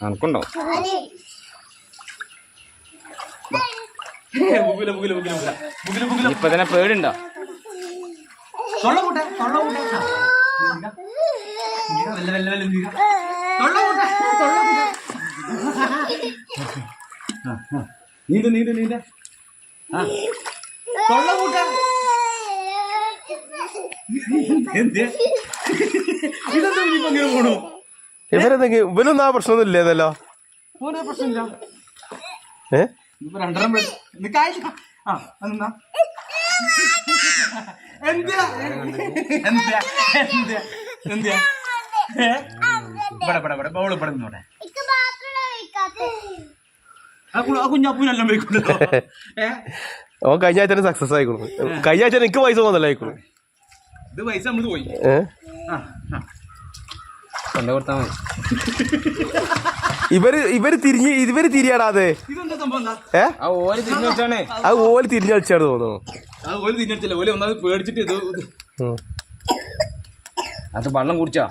അനക്കുണ്ടോ? ഇപ്പൊ തന്നെ പേടുണ്ടോ? നീണ്ട നീണ്ട നീണ്ട ഇതെന്താ പോണു? ഇവനൊന്നും ആ പ്രശ്നമൊന്നും ഇല്ലേന്നല്ലോ. പ്രശ്നമില്ല. ഇപ്പൊ രണ്ടെണ്ണം കുഞ്ഞാപ്പൂനെല്ലാം പോയിക്കൊണ്ടോ. ഓൻ കഴിഞ്ഞ ആഴ്ച സക്സസ് ആയിക്കോളൂ. കഴിഞ്ഞ ആഴ്ച എനിക്ക് പൈസ പോകുന്നല്ലോ ആയിക്കോളൂ. ഇത് പൈസ നമ്മള് പോയി കൊണ്ടു കൊടുത്താ മതി. ഇവര് തിരിയാടാതെ ഓല് തിരിഞ്ഞു വെച്ചാണേ. അത് ഓല് തിരിഞ്ഞു കളിച്ചാണ് തോന്നുന്നു. ഓല് തിരിഞ്ഞിട്ടില്ല. ഓല് ഒന്നാമത് പേടിച്ചിട്ട് ഇത് അത് വെള്ളം കുടിച്ചോ?